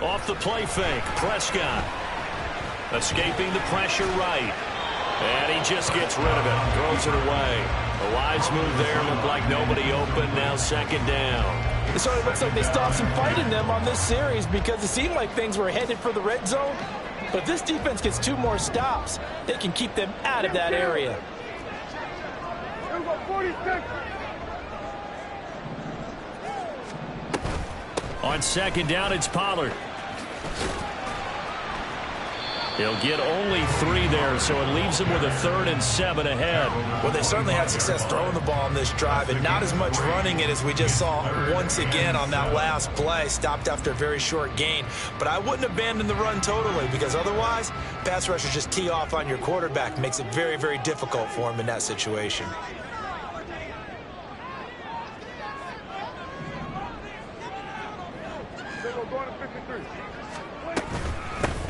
Off the play fake, Prescott. Escaping the pressure right. And he just gets rid of it. Throws it away. A wise move there. Looked like nobody open. Now second down. It sort of looks like they stopped some fight in them on this series because it seemed like things were headed for the red zone. But if this defense gets 2 more stops, they can keep them out of that area. On second down, it's Pollard. He'll get only 3 there, so it leaves him with a 3rd and 7 ahead. Well, they certainly had success throwing the ball on this drive and not as much running it as we just saw once again on that last play. Stopped after a very short gain. But I wouldn't abandon the run totally because otherwise, pass rushers just tee off on your quarterback. Makes it very, very difficult for him in that situation.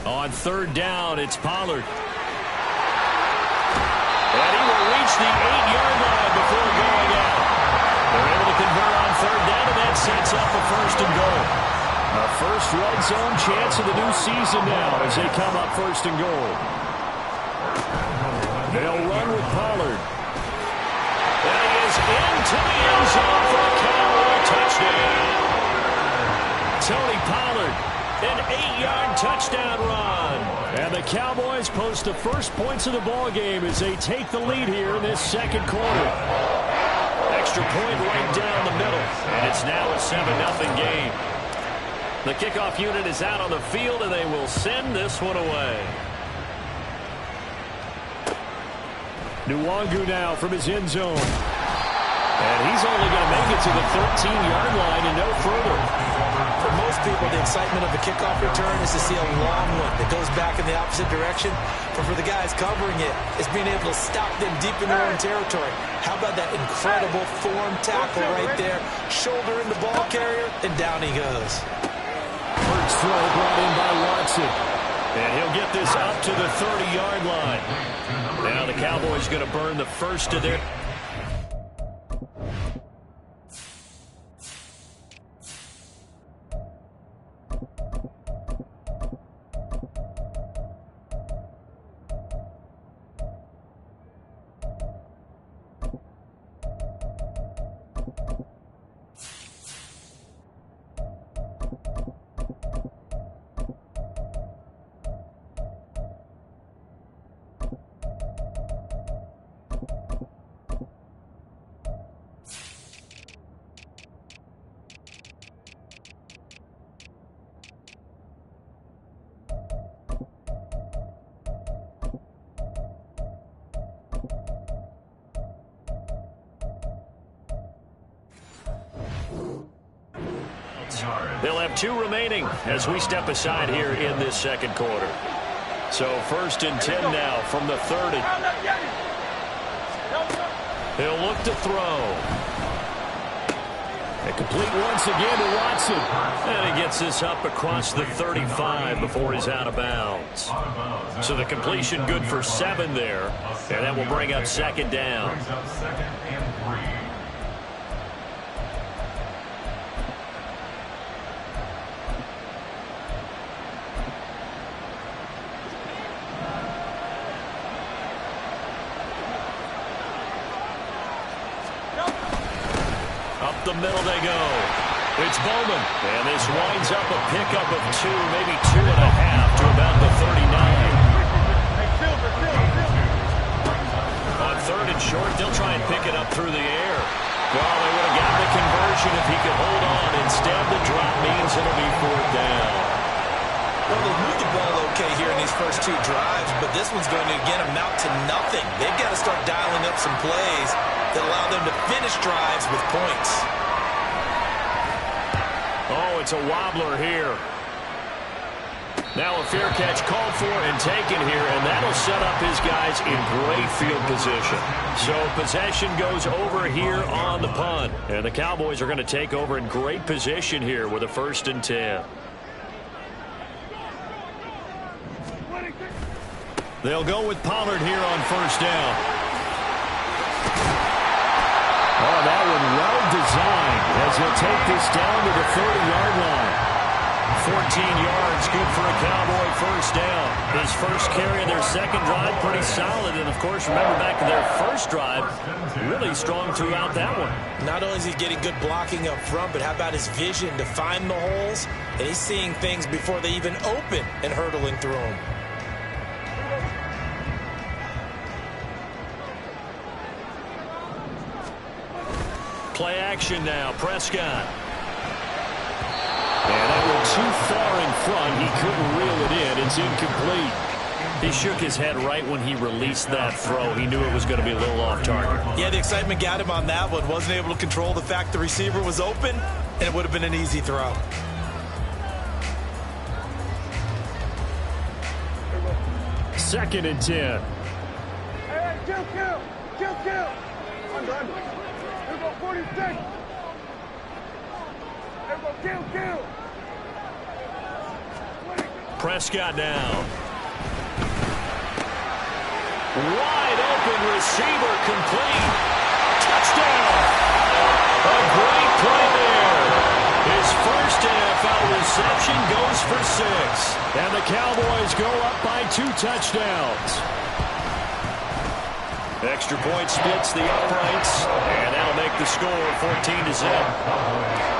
On third down, it's Pollard. And he will reach the 8-yard line before going out. They're able to convert on third down, and that sets up a 1st and goal. A first red zone chance of the new season now as they come up 1st and goal. They'll run with Pollard. And he is into the end zone for a Cowboy touchdown. Tony Pollard. An 8-yard touchdown run. And the Cowboys post the first points of the ball game as they take the lead here in this second quarter. Extra point right down the middle. And it's now a 7-0 game. The kickoff unit is out on the field, and they will send this one away. Nwangu now from his end zone. And he's only going to make it to the 13-yard line and no further. For most people, the excitement of a kickoff return is to see a long one that goes back in the opposite direction. But for the guys covering it, it's being able to stop them deep in their own territory. How about that incredible form tackle right there? Shoulder in the ball carrier, and down he goes. First throw brought in by Watson. And he'll get this up to the 30-yard line. Now the Cowboys going to burn the first of their... They'll have 2 remaining as we step aside here in this second quarter. So 1st and 10 now from the 30. He'll look to throw. And complete once again to Watson. And he gets this up across the 35 before he's out of bounds. So the completion good for 7 there. And that will bring up second down. The middle they go. It's Bowman. And this winds up a pickup of 2, maybe 2.5 to about the 39. On 3rd and short, they'll try and pick it up through the air. Well, they would have gotten the conversion if he could hold on. Instead, the drop means it'll be 4th down. Well, they've moved the ball okay here in these first 2 drives, but this one's going to, again, amount to nothing. They've got to start dialing up some plays that allow them to finish drives with points. Oh, it's a wobbler here. Now a fair catch called for and taken here, and that'll set up his guys in great field position. So possession goes over here on the punt, and the Cowboys are going to take over in great position here with a 1st and 10. They'll go with Pollard here on 1st down. Oh, that one well designed as he'll take this down to the 30-yard line. 14 yards, good for a Cowboy first down. His first carry of their second drive, pretty solid. And, of course, remember back to their first drive, really strong throughout that one. Not only is he getting good blocking up front, but how about his vision to find the holes? And he's seeing things before they even open and hurdling through them. Play action now, Prescott. And that went too far in front. He couldn't reel it in. It's incomplete. He shook his head right when he released that throw. He knew it was going to be a little off target. Yeah, the excitement got him on that one. Wasn't able to control the fact the receiver was open, and it would have been an easy throw. Second and 10. Hey, kill. I'm done. Here go 46. Here go kill. Prescott down. Wide open receiver complete. Touchdown. A great play there. His first NFL reception goes for 6. And the Cowboys go up by 2 touchdowns. Extra point splits the uprights, and that'll make the score 14-0.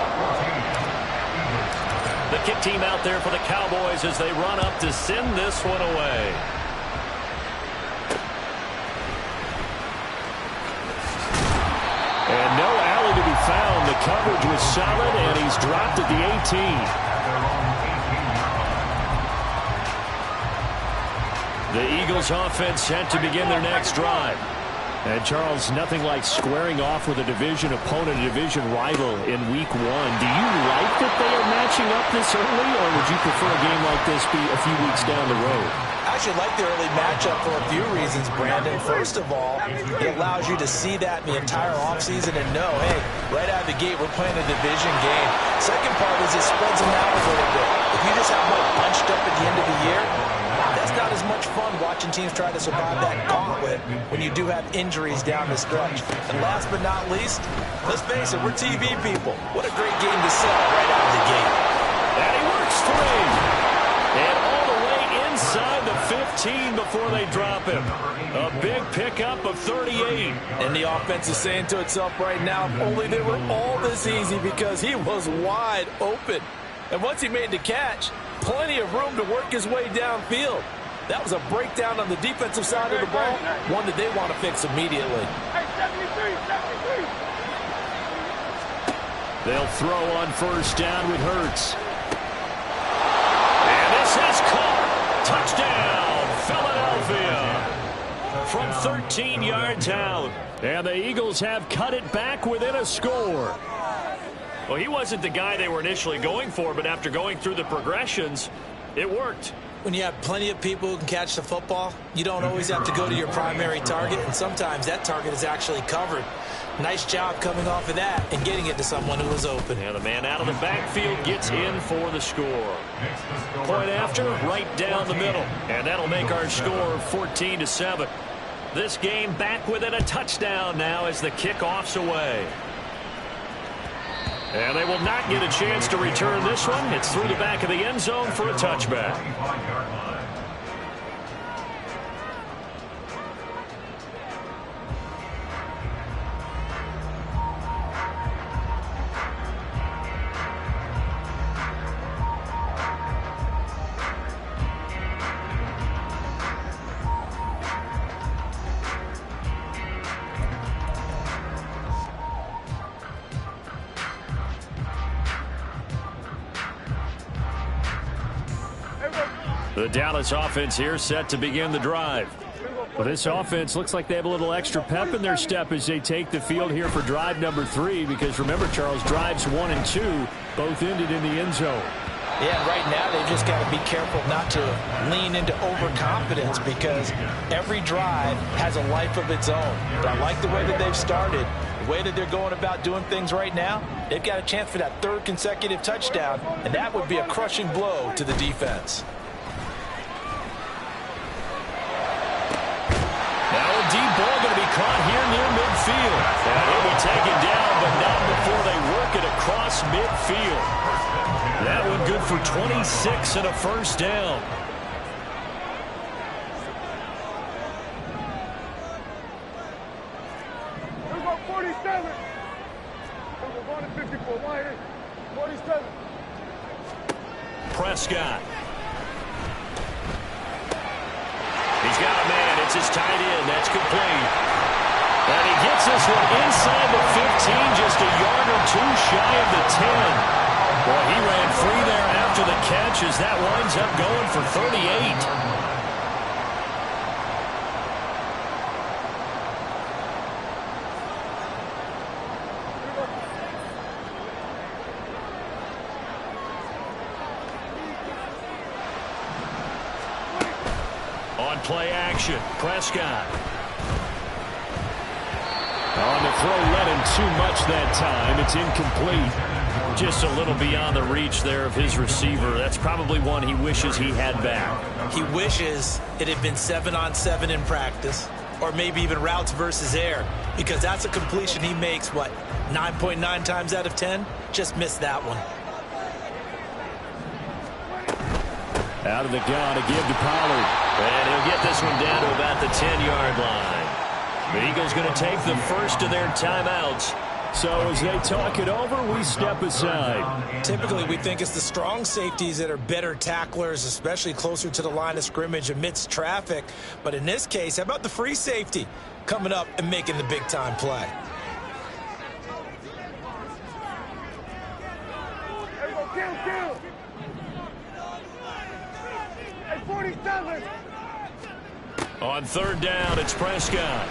The kick team out there for the Cowboys as they run up to send this one away. And no alley to be found. The coverage was solid, and he's dropped at the 18. The Eagles offense set to begin their next drive. And, Charles, nothing like squaring off with a division opponent, a division rival in Week 1. Do you like that they are matching up this early, or would you prefer a game like this be a few weeks down the road? I actually like the early matchup for a few reasons, Brandon. First of all, it allows you to see that in the entire offseason and know, hey, right out of the gate, we're playing a division game. Second part is it spreads them out a little bit. If you just have one bunched up at the end of the year, that's not as much fun watching teams try to survive that gauntlet when you do have injuries down the stretch. And last but not least, let's face it, we're TV people. What a great game to sell right out of the gate. And he works free. And all the way inside the 15 before they drop him. A big pickup of 38. And the offense is saying to itself right now, if only they were all this easy, because he was wide open. And once he made the catch, plenty of room to work his way downfield. That was a breakdown on the defensive side of the ball, one that they want to fix immediately. Hey, 73. They'll throw on first down with Hurts. And this is caught. Touchdown, Philadelphia. From 13 yards out. And the Eagles have cut it back within a score. Well, he wasn't the guy they were initially going for, but after going through the progressions, it worked. When you have plenty of people who can catch the football, you don't always have to go to your primary target, and sometimes that target is actually covered. Nice job coming off of that and getting it to someone who was open. And the man out of the backfield gets in for the score. Point after, right down the middle. And that'll make our score 14-7. This game back within a touchdown now as the kickoff's away. And they will not get a chance to return this one. It's through the back of the end zone for a touchback. The Dallas offense here set to begin the drive. Well, this offense looks like they have a little extra pep in their step as they take the field here for drive number 3, because remember, Charles, drives 1 and 2 both ended in the end zone. Yeah, and right now they've just got to be careful not to lean into overconfidence, because every drive has a life of its own. But I like the way that they've started. The way that they're going about doing things right now, they've got a chance for that 3rd consecutive touchdown, and that would be a crushing blow to the defense. Now a deep ball going to be caught here near midfield. And he'll be taken across midfield. That one good for 26 and a first down. Here we go, 47. We're going to 54. 47. Prescott. He's got a man. It's his tight end. That's complete. And he gets this one inside the 15, just a yard or two shy of the 10. Boy, he ran free there after the catch as that winds up going for 38. On play action, Prescott. On the throw, led him too much that time. It's incomplete. Just a little beyond the reach there of his receiver. That's probably one he wishes he had back. He wishes it had been 7-on-7 in practice, or maybe even routes versus air, because that's a completion he makes, what, 9.9 times out of 10? Just missed that one. Out of the gun to give to Pollard. And he'll get this one down to about the 10-yard line. The Eagles going to take the first of their timeouts. So as they talk it over, we step aside. Typically, we think it's the strong safeties that are better tacklers, especially closer to the line of scrimmage amidst traffic. But in this case, how about the free safety coming up and making the big-time play? There we go, kill. Hey, 47. On third down, it's Prescott.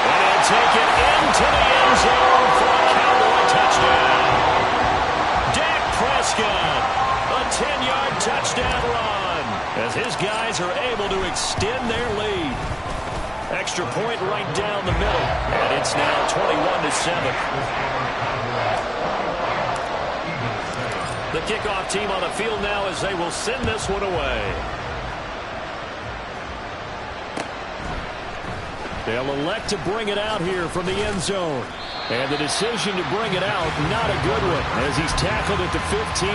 And he'll take it into the end zone for a Cowboy touchdown. Dak Prescott, a 10-yard touchdown run as his guys are able to extend their lead. Extra point right down the middle, and it's now 21-7. The kickoff team on the field now as they will send this one away. They'll elect to bring it out here from the end zone. And the decision to bring it out, not a good one, as he's tackled at the 15.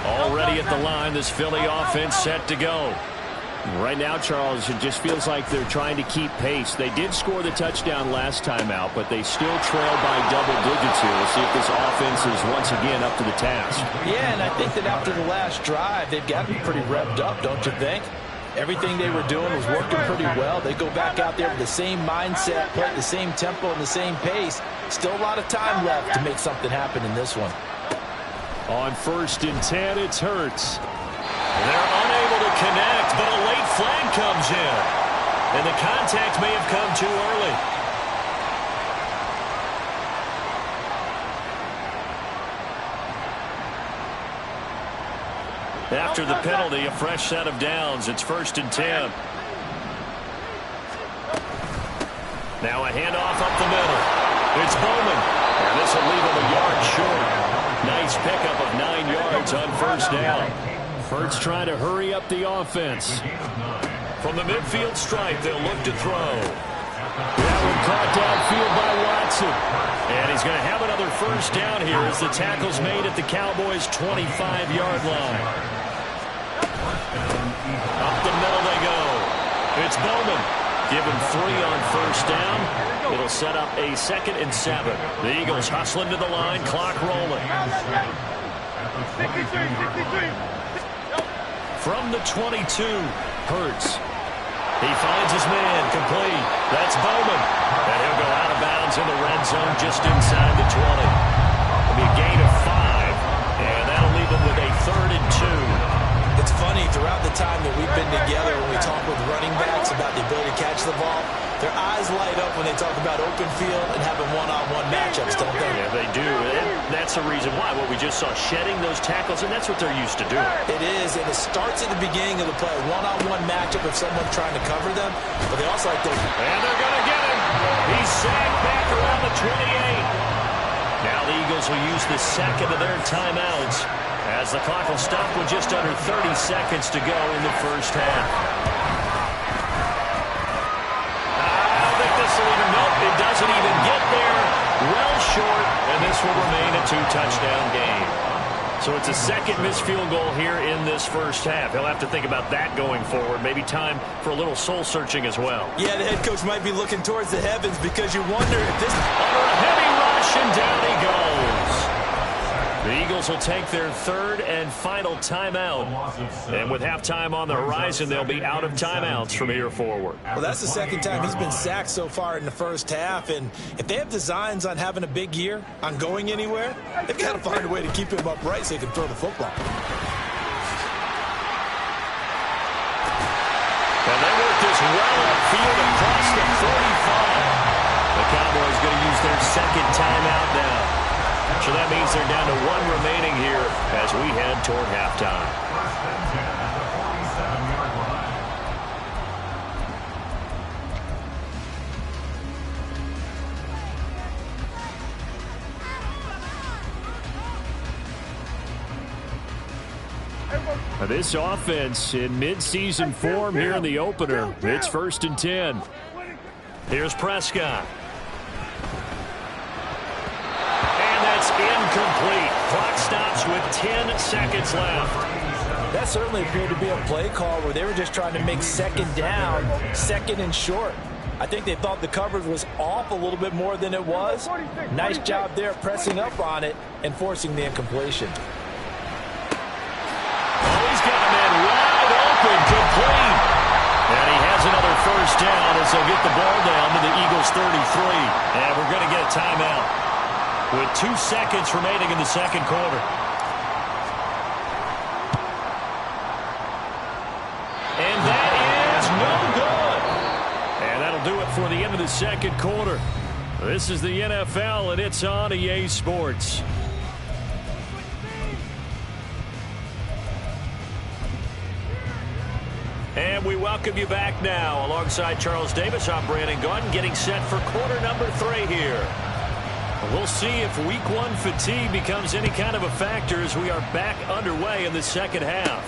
Already at the line, this Philly offense set to go. Right now, Charles, it just feels like they're trying to keep pace. They did score the touchdown last time out, but they still trail by double digits here. We'll see if this offense is once again up to the task. Yeah, and I think that after the last drive, they've gotten pretty revved up, don't you think? Everything they were doing was working pretty well. They go back out there with the same mindset, play at the same tempo and the same pace. Still a lot of time left to make something happen in this one. On 1st and 10, it's Hurts. They're unable to connect, but a late flag comes in. And the contact may have come too early. After the penalty, a fresh set of downs. It's 1st and 10. Now a handoff up the middle. It's Bowman. And this will leave him a yard short. Nice pickup of 9 yards on 1st down. Hurts trying to hurry up the offense. From the midfield stripe, they'll look to throw. That one caught downfield by Watson. And he's going to have another 1st down here as the tackle's made at the Cowboys' 25-yard line. Up the middle they go. It's Bowman. Give him 3 on 1st down. It'll set up a 2nd and 7. The Eagles hustling to the line, clock rolling. 63. From the 22, Hurts. He finds his man, complete. That's Bowman. And he'll go out of bounds in the red zone just inside the 20. It'll be a gain of 5, and that'll leave him with a 3rd and 2. It's funny, throughout the time that we've been together, when we talk with running backs about the ability to catch the ball, their eyes light up when they talk about open field and having one-on-one matchups, don't they? Yeah, they do. And that's the reason why. What we just saw, shedding those tackles, and that's what they're used to doing. It is, and it starts at the beginning of the play. One-on-one matchup if someone's trying to cover them, but they also like to... And they're going to get him. He's sacked back around the 28. Now the Eagles will use the 2nd of their timeouts as the clock will stop with just under 30 seconds to go in the 1st half. I think this will even help It doesn't even get there. Well short, and this will remain a 2-touchdown game. So it's a second missed field goal here in this first half. He'll have to think about that going forward. Maybe time for a little soul-searching as well. Yeah, the head coach might be looking towards the heavens because you wonder if this... Under a heavy rush, and down he goes. The Eagles will take their third and final timeout. And with halftime on the horizon, they'll be out of timeouts from here forward. Well, that's the second time he's been sacked so far in the first half. And if they have designs on having a big year, on going anywhere, they've got to find a way to keep him upright so he can throw the football. And they work this well upfield across the 35. The Cowboys going to use their second timeout now. So that means they're down to one remaining here as we head toward halftime. This offense in midseason form here in the opener. It's 1st and 10. Here's Prescott. Incomplete. Clock stops with 10 seconds left. That certainly appeared to be a play call where they were just trying to make second down, second and short. I think they thought the coverage was off a little bit more than it was. Nice job there pressing up on it and forcing the incompletion. Oh, he's got a man wide open, complete. And he has another first down as they'll get the ball down to the Eagles 33. And we're going to get a timeout with 2 seconds remaining in the second quarter. And that is no good. And that'll do it for the end of the second quarter. This is the NFL, and it's on EA Sports. And we welcome you back now. Alongside Charles Davis, I'm Brandon Gaudin, getting set for quarter number 3 here. We'll see if week 1 fatigue becomes any kind of a factor as we are back underway in the second half.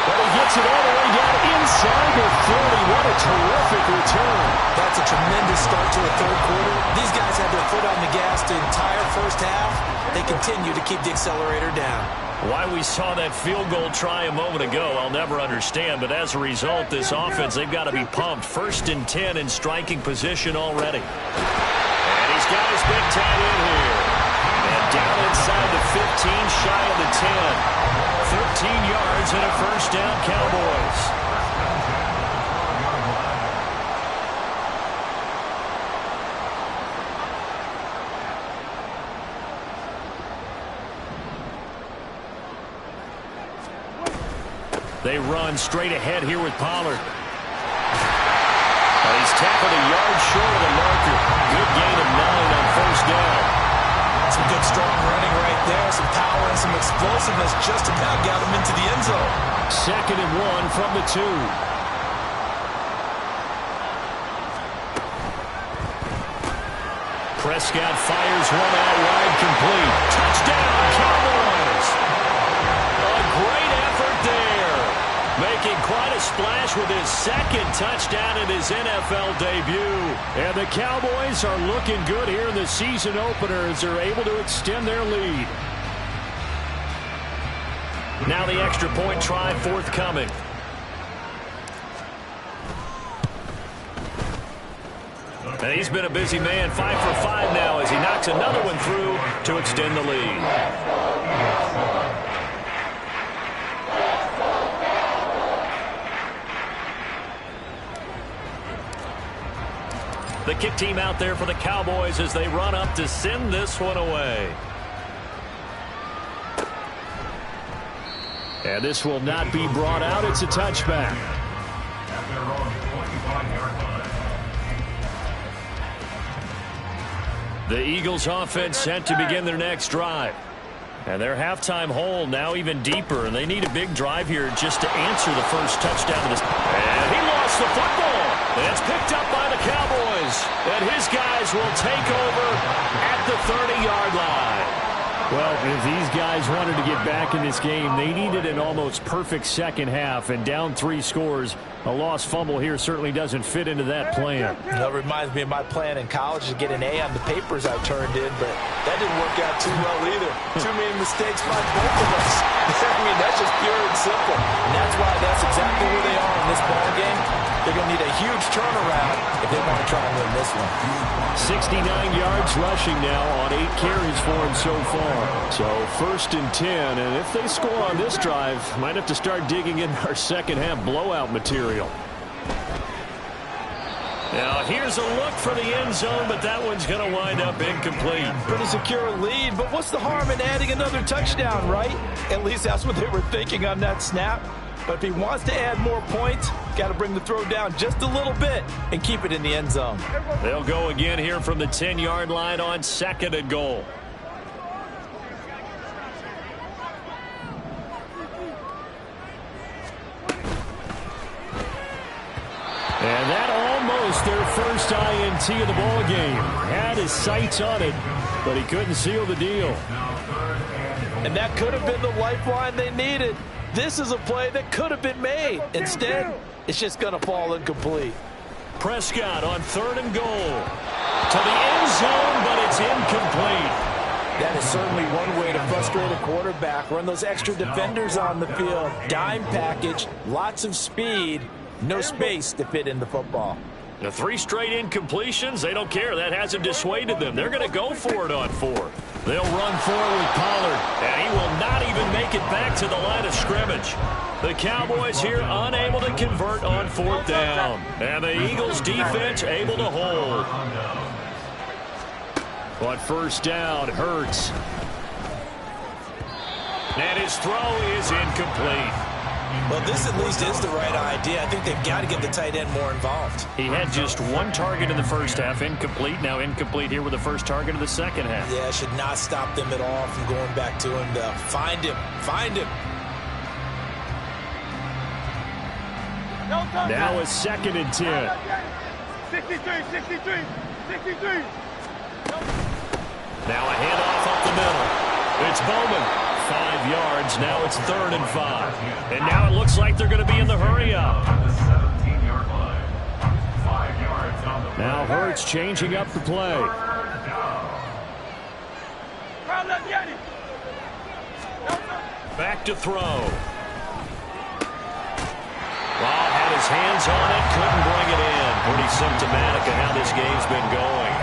But he gets it all the way down inside the 30. What a terrific return. That's a tremendous start to the third quarter. These guys had their foot on the gas the entire first half. They continue to keep the accelerator down. Why we saw that field goal try a moment ago, I'll never understand. But as a result, this offense, they've got to be pumped. 1st and 10 in striking position already. And he's got his big tight end here. And down inside the 15, shy of the 10. 13 yards and a first down, Cowboys. They run straight ahead here with Pollard. And he's tackled a yard short of the marker. Good gain of 9 on first down. Some good strong running right there. Some power and some explosiveness just about got him into the end zone. 2nd and 1 from the 2. Prescott fires one out wide, complete. Touchdown, Cowboys! A great effort there. Making quite a splash with his 2nd touchdown in his NFL debut. And the Cowboys are looking good here in the season opener as they're able to extend their lead. Now the extra point try forthcoming. And he's been a busy man, 5 for 5 now as he knocks another one through to extend the lead. The kick team out there for the Cowboys as they run up to send this one away. And this will not be brought out. It's a touchback. The Eagles offense set to begin their next drive. And their halftime hole now even deeper, and they need a big drive here just to answer the first touchdown of this. And he lost the football. And it's picked up by the Cowboys. And his guys will take over at the 30-yard line. Well, if these guys wanted to get back in this game, they needed an almost perfect second half, and down 3 scores. A lost fumble here certainly doesn't fit into that plan. You know, it reminds me of my plan in college to get an A on the papers I turned in, but that didn't work out too well either. Too many mistakes by both of us. I mean, that's just pure and simple. And that's why that's exactly where they are in this ball game. They're going to need a huge turnaround if they want to try and win this one. 69 yards rushing now on 8 carries for him so far. So 1st and 10, and if they score on this drive, might have to start digging in our second half blowout material. Now here's a look for the end zone, but that one's going to wind up incomplete. Pretty secure lead, but what's the harm in adding another touchdown, right? At least that's what they were thinking on that snap. But if he wants to add more points, got to bring the throw down just a little bit and keep it in the end zone. They'll go again here from the 10-yard line on 2nd and goal. And that almost their first INT of the ball game. Had his sights on it, but he couldn't seal the deal. And that could have been the lifeline they needed. This is a play that could have been made. Instead, it's just going to fall incomplete. Prescott on 3rd and goal. To the end zone, but it's incomplete. That is certainly one way to frustrate a quarterback. Run those extra defenders on the field. Dime package, lots of speed, no space to fit in the football. The 3 straight incompletions, they don't care. That hasn't dissuaded them. They're going to go for it on 4th. They'll run forward with Pollard, and he will not even make it back to the line of scrimmage. The Cowboys here unable to convert on 4th down. And the Eagles defense able to hold. On 1st down, Hurts. And his throw is incomplete. Well, this at least is the right idea. I think they've got to get the tight end more involved. He had just 1 target in the first half, incomplete. Now incomplete here with the first target of the second half. Yeah, should not stop them at all from going back to him. Find him. Find him. Now it's 2nd and 10. 63. Now a handoff up the middle. It's Bowman. 5 yards. Now it's 3rd and 5. And now it looks like they're going to be in the hurry up. Now Hurts changing up the play. Back to throw. Well, had his hands on it, couldn't bring it in. Pretty symptomatic of how this game's been going.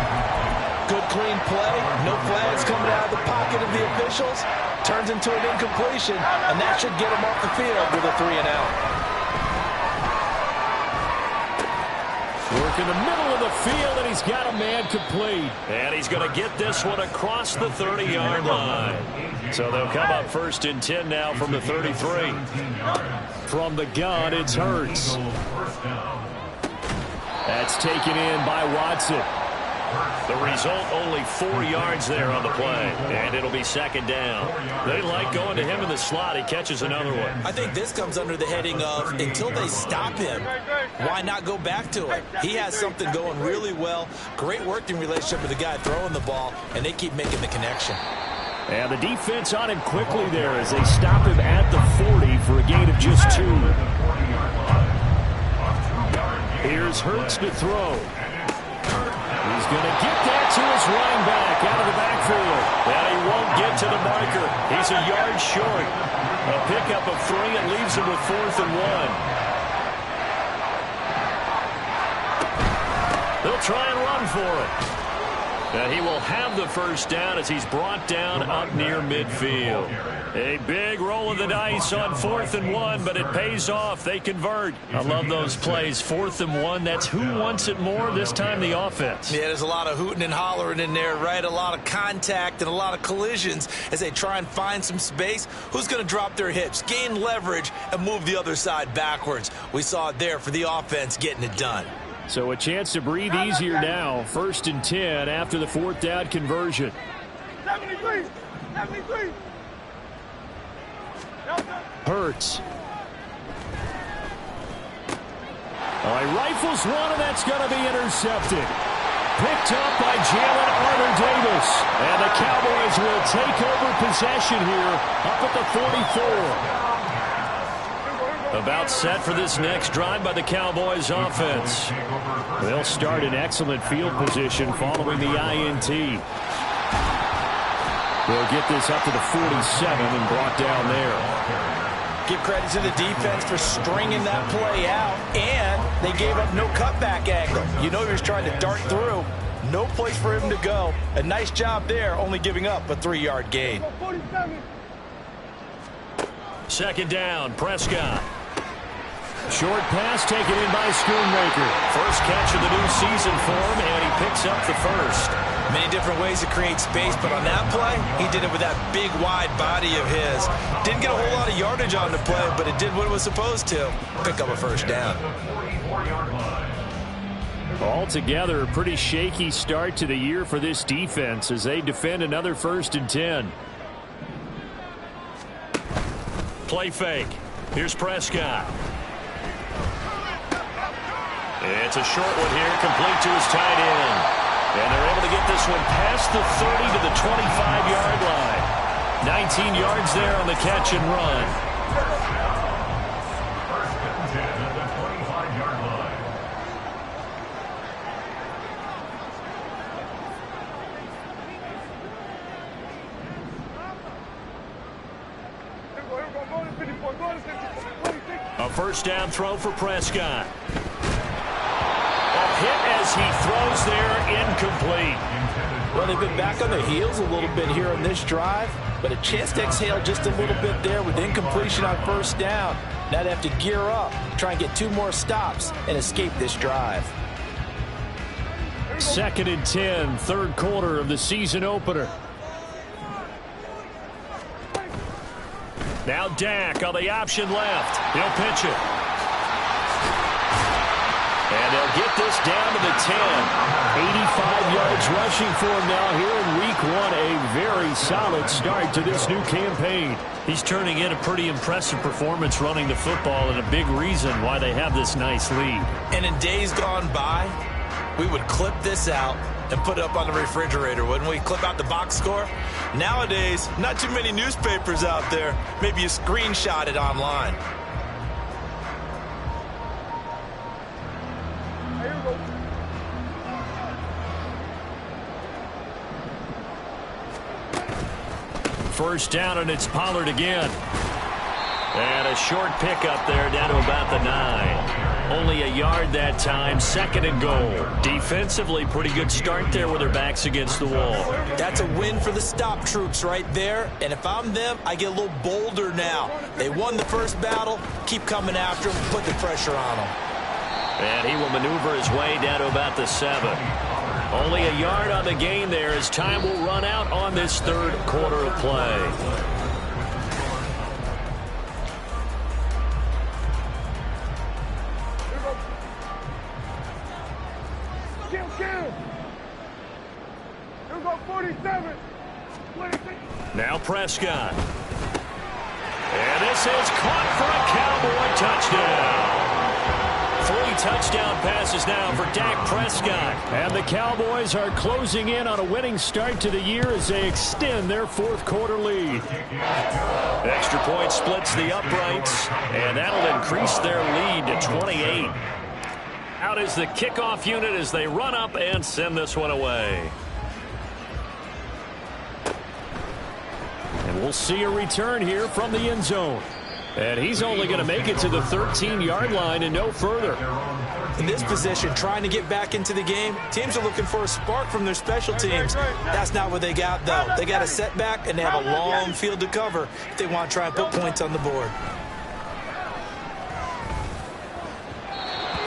Good clean play. No flags coming out of the pocket of the officials. Turns into an incompletion, and that should get him off the field with a 3 and out. Work in the middle of the field, and he's got a man complete. And he's going to get this one across the 30-yard line. So they'll come up 1st and 10 now from the 33. From the gun, it's Hurts. That's taken in by Watson. The result, only 4 yards there on the play, and it'll be 2nd down. They like going to him in the slot. He catches another one. I think this comes under the heading of until they stop him, why not go back to him? He has something going really well. Great working relationship with the guy throwing the ball, and they keep making the connection. And the defense on him quickly there as they stop him at the 40 for a gain of just 2. Here's Hurts to throw. He's going to get that to his running back out of the backfield. And he won't get to the marker. He's a yard short. A pickup of 3 and leaves him with 4th and 1. They'll try and run for it. And he will have the first down as he's brought down up near midfield. A big roll of the dice on 4th and 1, but it pays off. They convert. I love those plays. 4th and 1, that's who wants it more, this time the offense. Yeah, there's a lot of hooting and hollering in there, right? A lot of contact and a lot of collisions as they try and find some space. Who's going to drop their hips, gain leverage, and move the other side backwards? We saw it there for the offense getting it done. So a chance to breathe easier now. 1st and 10 after the 4th down conversion. 73. Hurts. He rifles one, and that's going to be intercepted. picked up by Jalen Armour-Davis. And the Cowboys will take over possession here up at the 44. About set for this next drive by the Cowboys offense. They'll start in excellent field position following the INT. They'll get this up to the 47 and brought down there. Give credit to the defense for stringing that play out, and they gave up no cutback angle. You know he was trying to dart through. No place for him to go. A nice job there, only giving up a 3-yard gain. Second down, Prescott. Short pass taken in by Schoonmaker. First catch of the new season for him, and he picks up the first. Many different ways to create space, but on that play, he did it with that big, wide body of his. Didn't get a whole lot of yardage on the play, but it did what it was supposed to. Pick up a first down. Altogether, a pretty shaky start to the year for this defense as they defend another 1st and 10. Play fake. Here's Prescott. It's a short one here, complete to his tight end. And they're able to get this one past the 30 to the 25-yard line. 19 yards there on the catch and run. A first down throw for Prescott. Hit as he throws there, incomplete. Well, they've been back on their heels a little bit here on this drive, but a chance to exhale just a little bit there with incompletion on first down. Now they have to gear up, try and get 2 more stops, and escape this drive. 2nd and 10, 3rd quarter of the season opener. Now Dak on the option left. He'll pitch it. And they'll get this down to the 10. 85 yards rushing for him now here in week 1. A very solid start to this new campaign. He's turning in a pretty impressive performance running the football, and a big reason why they have this nice lead. And in days gone by, we would clip this out and put it up on the refrigerator, wouldn't we? Clip out the box score. Nowadays, not too many newspapers out there. Maybe you screenshot it online. First down, and it's Pollard again. And a short pickup there down to about the 9. Only a yard that time, 2nd and goal. Defensively, pretty good start there with their backs against the wall. That's a win for the stop troops right there. And if I'm them, I get a little bolder now. They won the first battle. Keep coming after them. Put the pressure on them. And he will maneuver his way down to about the 7. Only a yard on the gain there as time will run out on this 3rd quarter of play. Now Prescott. And this is caught for a Cowboy touchdown. 3 touchdown passes now for Dak Prescott. And the Cowboys are closing in on a winning start to the year as they extend their 4th quarter lead. Extra point splits the uprights, and that'll increase their lead to 28. Out is the kickoff unit as they run up and send this one away. And we'll see a return here from the end zone. And he's only going to make it to the 13-yard line and no further. In this position, trying to get back into the game, teams are looking for a spark from their special teams. That's not what they got, though. They got a setback, and they have a long field to cover if they want to try and put points on the board.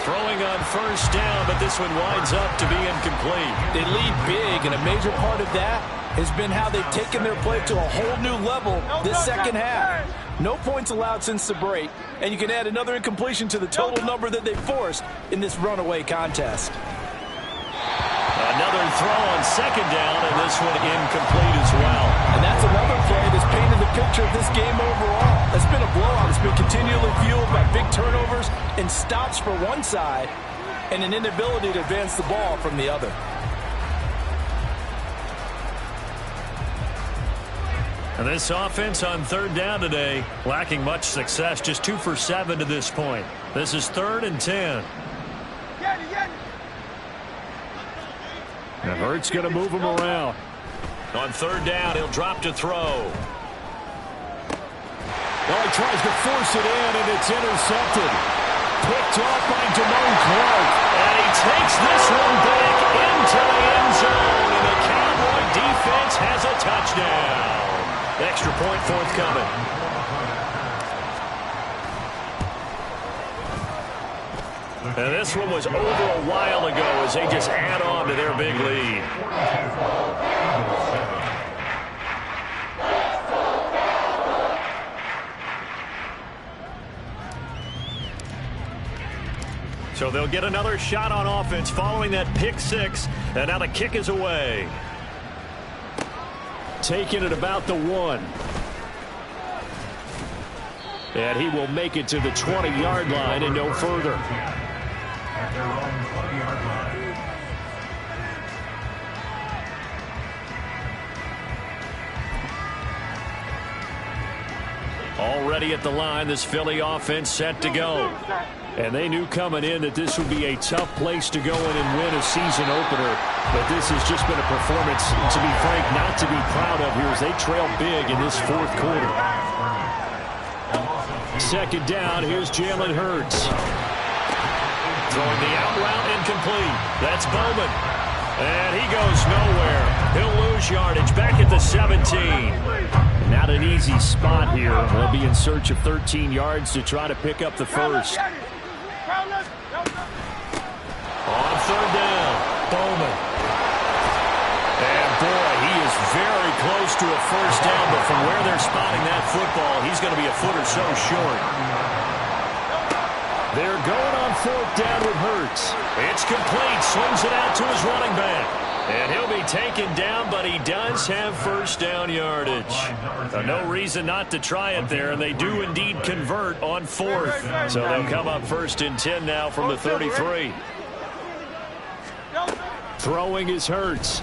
Throwing on first down, but this one winds up to be incomplete. They lead big, and a major part of that has been how they've taken their play to a whole new level this second half. No points allowed since the break, and you can add another incompletion to the total number that they forced in this runaway contest. Another throw on second down, and this one incomplete as well. And that's another play that's painted the picture of this game overall. It's been a blowout. It's been continually fueled by big turnovers and stops for one side and an inability to advance the ball from the other. And this offense on third down today, lacking much success, just 2 for 7 to this point. This is 3rd and 10. And Hurts going to move him around. On third down, he'll drop to throw. Well, he tries to force it in, and it's intercepted. Picked off by Damone Clark. And he takes this one back into the end zone, and the Cowboy defense has a touchdown. Extra point forthcoming. And this one was over a while ago as they just add on to their big lead. So they'll get another shot on offense following that pick 6, and now the kick is away. Taking it about the 1. And he will make it to the 20-yard line and no further. Already at the line, this Philly offense set to go. And they knew coming in that this would be a tough place to go in and win a season opener. But this has just been a performance, to be frank, not to be proud of here as they trail big in this 4th quarter. Second down, here's Jalen Hurts. Throwing the out route incomplete. That's Bowman. And he goes nowhere. He'll lose yardage back at the 17. Not an easy spot here. They'll be in search of 13 yards to try to pick up the first. On third down, Bowman. And boy, he is very close to a first down, but from where they're spotting that football, he's going to be a foot or so short. They're going on 4th down with Hurts. It's complete. Swings it out to his running back. And he'll be taken down, but he does have first down yardage. No reason not to try it there, and they do indeed convert on 4th. So they'll come up 1st and 10 now from the 33. Throwing is Hurts.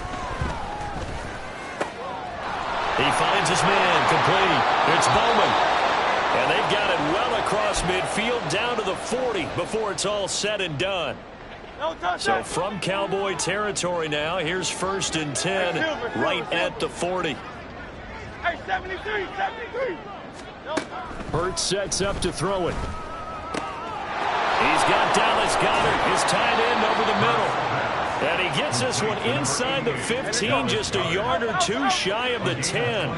He finds his man complete. It's Bowman. And they've got it well across midfield down to the 40 before it's all said and done. So from Cowboy territory now, here's 1st and 10 right at the 40. Hey, 73. Hurts sets up to throw it. He's got Dallas Goedert, his tight end, over the middle. And he gets this one inside the 15, just a yard or 2 shy of the 10.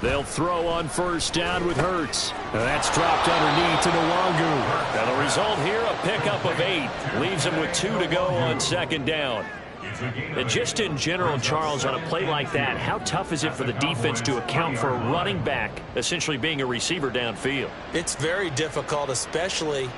They'll throw on first down with Hurts. That's dropped underneath to Nwangu. And the result here, a pickup of 8. Leaves him with 2 to go on second down. And just in general, Charles, on a play like that, how tough is it for the defense to account for a running back essentially being a receiver downfield? It's very difficult, especially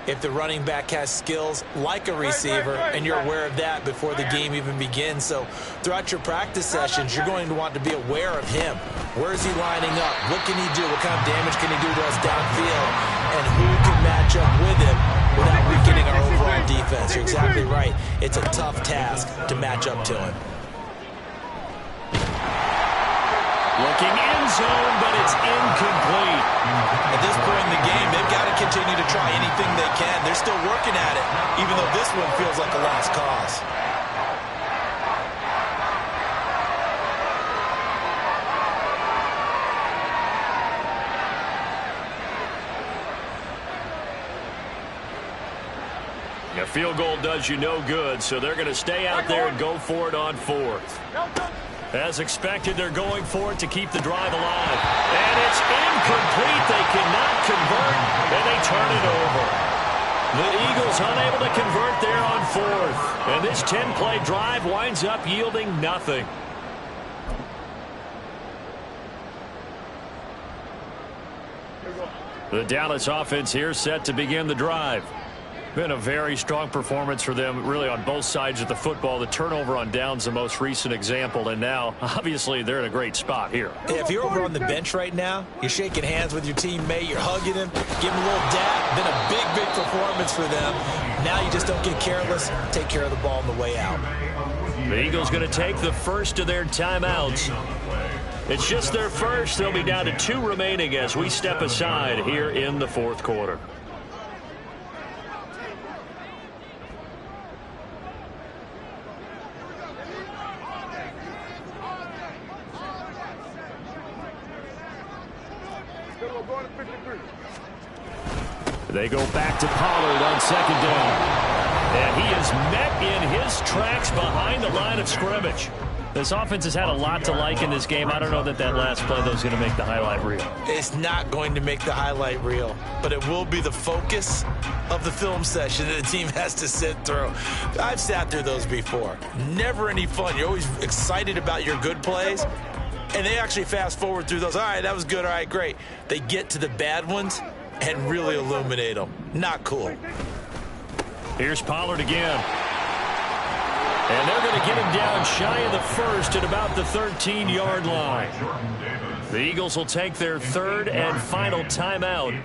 if the running back has skills like a receiver, and you're aware of that before the game even begins. So throughout your practice sessions, you're going to want to be aware of him. Where is he lining up? What can he do? What kind of damage can he do to us downfield? And who can match up with him without weakening our overall defense? You're exactly right. It's a tough task to match up to him. Looking end zone, but it's incomplete. At this point in the game, they've got to continue to try anything they can. They're still working at it, even though this one feels like a lost cause. A field goal does you no good, so they're going to stay out there and go for it on 4th. As expected, they're going for it to keep the drive alive. And it's incomplete. They cannot convert, and they turn it over. The Eagles unable to convert there on 4th. And this 10-play drive winds up yielding nothing. The Dallas offense here set to begin the drive. Been a very strong performance for them, really, on both sides of the football. The turnover on downs, the most recent example, and now, obviously, they're in a great spot here. Yeah, if you're over on the bench right now, you're shaking hands with your teammate, you're hugging him, giving him a little dap. Been a big, big performance for them. Now you just don't get careless. Take care of the ball on the way out. The Eagles going to take the first of their timeouts. It's just their first. They'll be down to 2 remaining as we step aside here in the fourth quarter. They go back to Pollard on second down. And he is met in his tracks behind the line of scrimmage. This offense has had a lot to like in this game. I don't know that last play, though, is going to make the highlight reel. It's not going to make the highlight reel, but it will be the focus of the film session that the team has to sit through. I've sat through those before. Never any fun. You're always excited about your good plays, and they actually fast forward through those. All right, that was good. All right, great. They get to the bad ones and really illuminate them. Not cool. Here's Pollard again. And they're going to get him down shy of the first at about the 13-yard line. The Eagles will take their third and final timeout.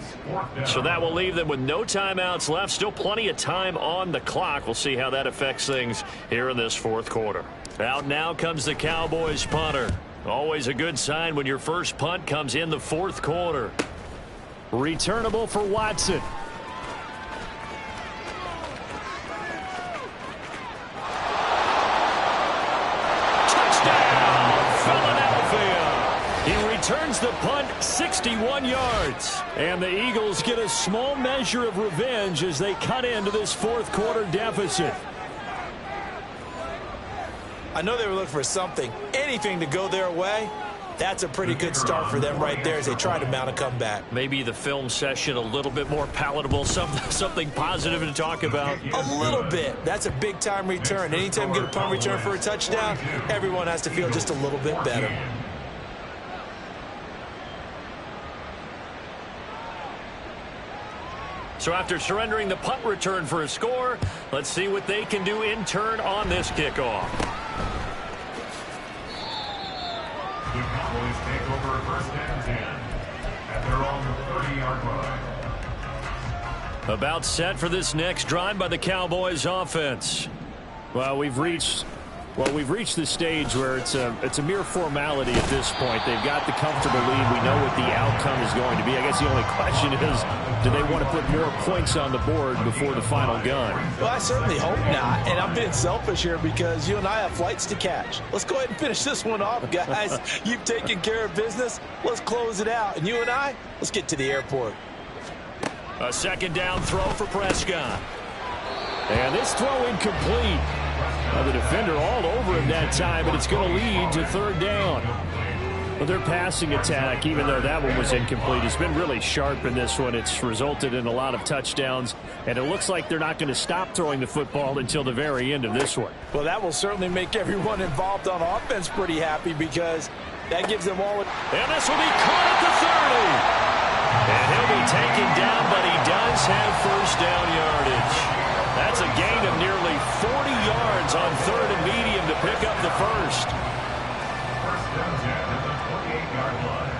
So that will leave them with no timeouts left. Still plenty of time on the clock. We'll see how that affects things here in this fourth quarter. Out now comes the Cowboys punter. Always a good sign when your first punt comes in the fourth quarter. Returnable for Watson. Touchdown, Philadelphia. He returns the punt 61 yards. And the Eagles get a small measure of revenge as they cut into this fourth quarter deficit. I know they were looking for something, anything to go their way. That's a pretty good start for them right there as they try to mount a comeback. Maybe the film session a little bit more palatable, something positive to talk about. A little bit. That's a big-time return. Anytime you get a punt return for a touchdown, everyone has to feel just a little bit better. So after surrendering the punt return for a score, let's see what they can do in turn on this kickoff. The Cowboys take over first and 10 at their own 30-yard line. About set for this next drive by the Cowboys offense. Well, we've reached the stage where it's a mere formality at this point. They've got the comfortable lead. We know what the outcome is going to be. I guess the only question is, do they want to put more points on the board before the final gun? Well, I certainly hope not, and I'm being selfish here because you and I have flights to catch. Let's go ahead and finish this one off, guys. You've taken care of business. Let's close it out. And you and I, let's get to the airport. A second down throw for Prescott. And this throw incomplete. The defender all over him that time, but it's going to lead to third down. But their passing attack, even though that one was incomplete, has been really sharp in this one. It's resulted in a lot of touchdowns, and it looks like they're not going to stop throwing the football until the very end of this one. Well, that will certainly make everyone involved on offense pretty happy because that gives them all. And this will be caught at the 30. And he'll be taken down, but he does have first down yardage. That's a gain of nearly 40 yards on third and medium to pick up the first. First down 10 at the 28-yard line.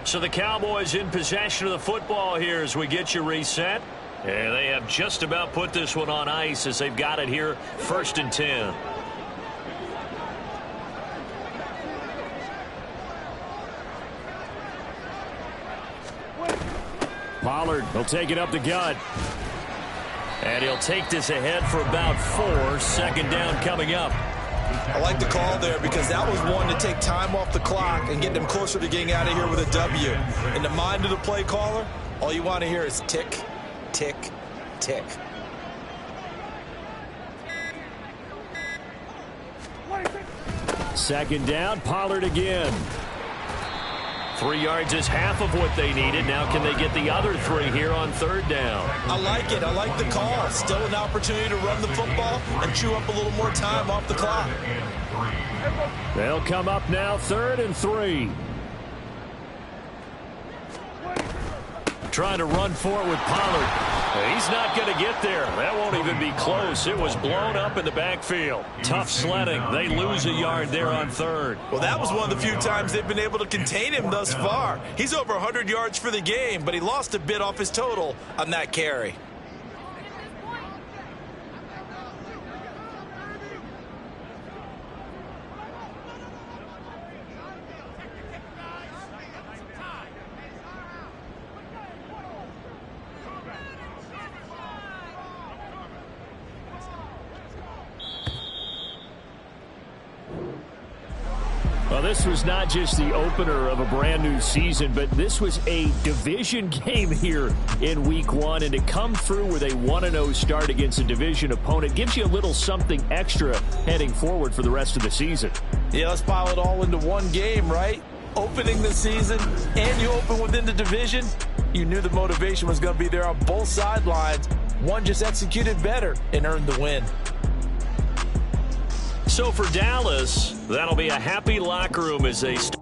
So the Cowboys in possession of the football here as we get you reset. And they have just about put this one on ice as they've got it here, first and 10. Pollard will take it up the gut. And he'll take this ahead for about 4. Second down coming up. I like the call there because that was one to take time off the clock and get them closer to getting out of here with a W. In the mind of the play caller, all you want to hear is tick, tick, tick. Second down, Pollard again. 3 yards is half of what they needed. Now can they get the other 3 here on third down? I like it. I like the call. Still an opportunity to run the football and chew up a little more time off the clock. They'll come up now 3rd and 3. Trying to run for it with Pollard. He's not going to get there. That won't even be close. It was blown up in the backfield. Tough sledding. They lose a yard there on 3rd. Well, that was one of the few times they've been able to contain him thus far. He's over 100 yards for the game, but he lost a bit off his total on that carry. Well, this was not just the opener of a brand new season, but this was a division game here in week 1. And to come through with a 1-0 start against a division opponent gives you a little something extra heading forward for the rest of the season. Yeah, let's pile it all into one game, right? Opening the season and you open within the division. You knew the motivation was going to be there on both sidelines. One just executed better and earned the win. So for Dallas, that'll be a happy locker room as they start.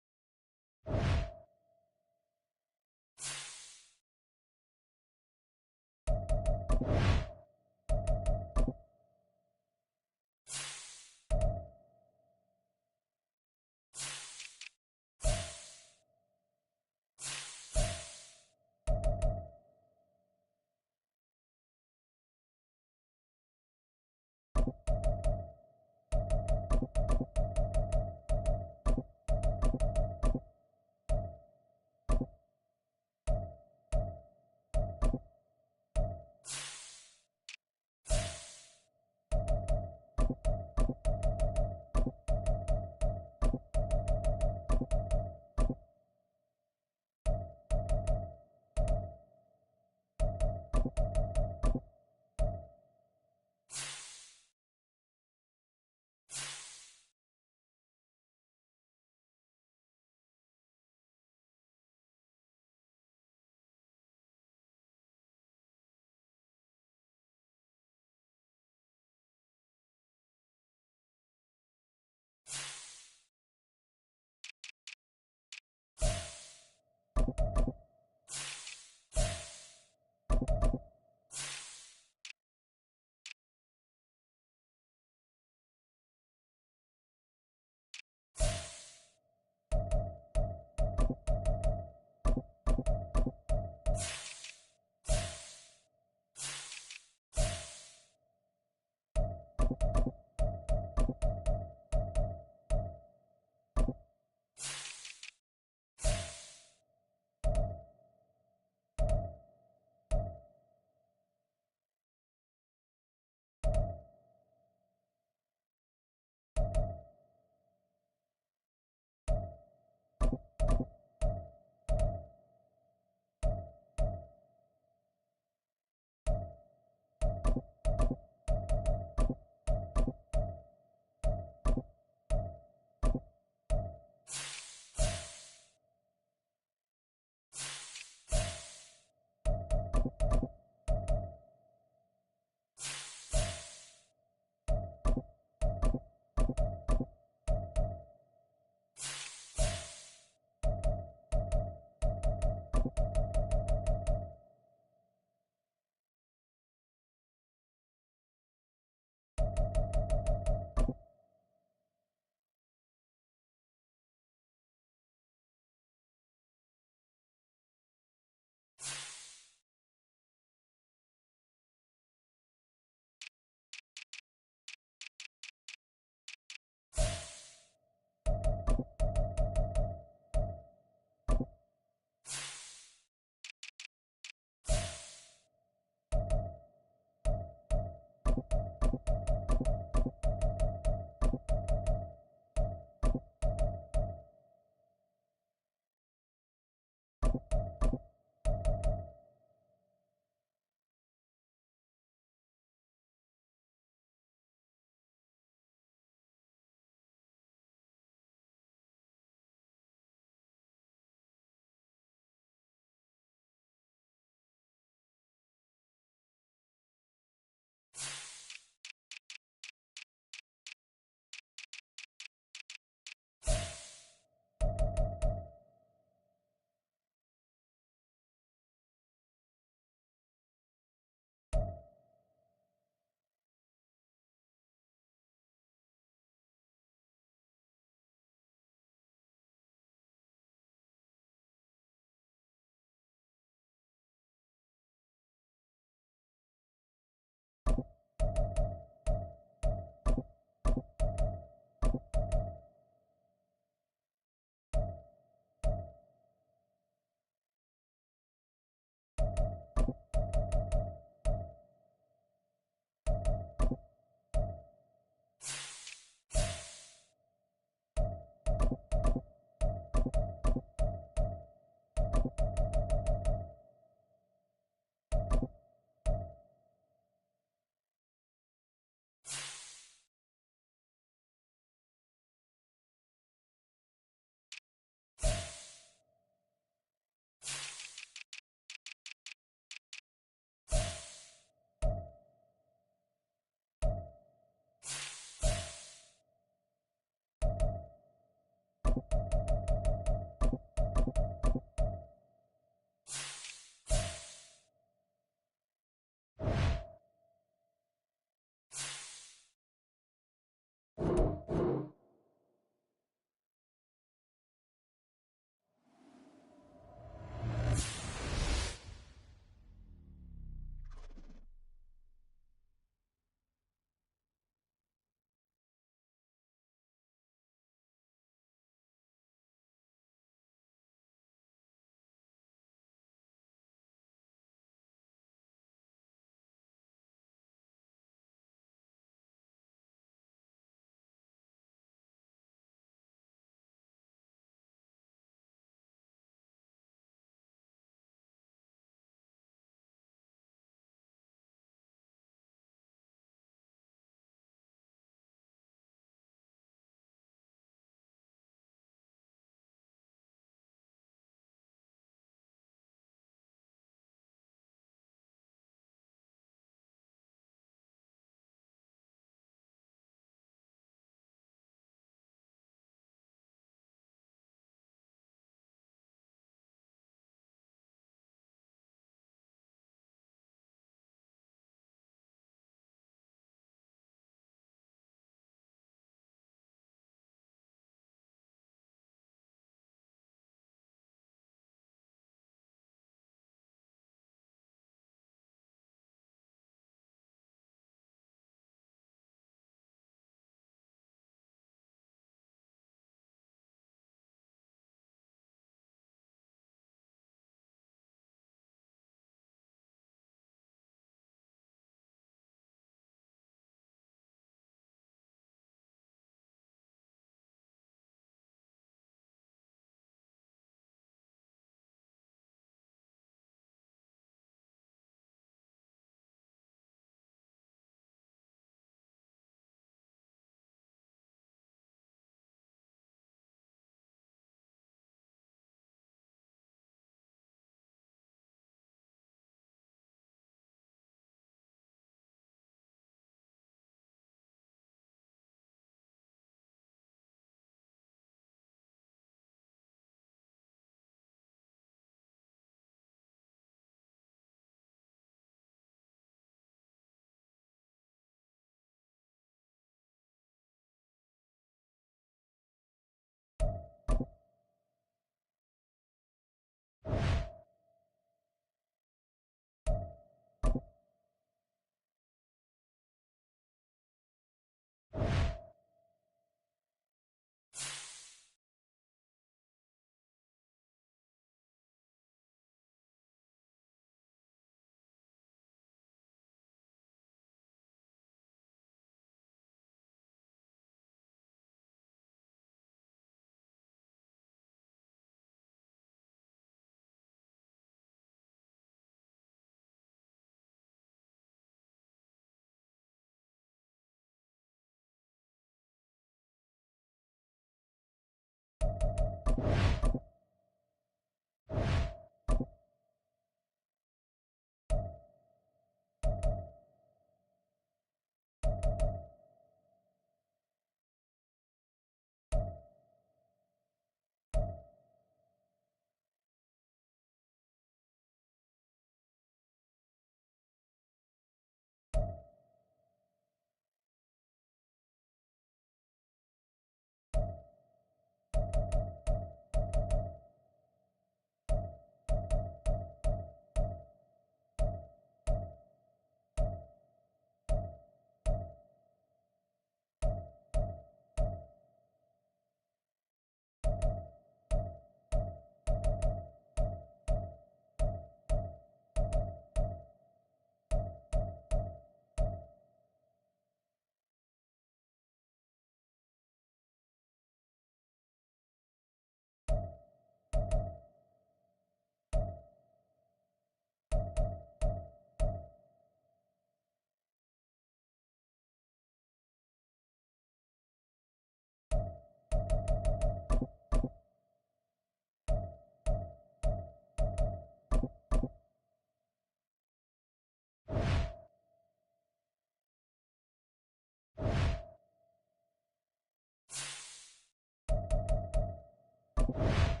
Bye.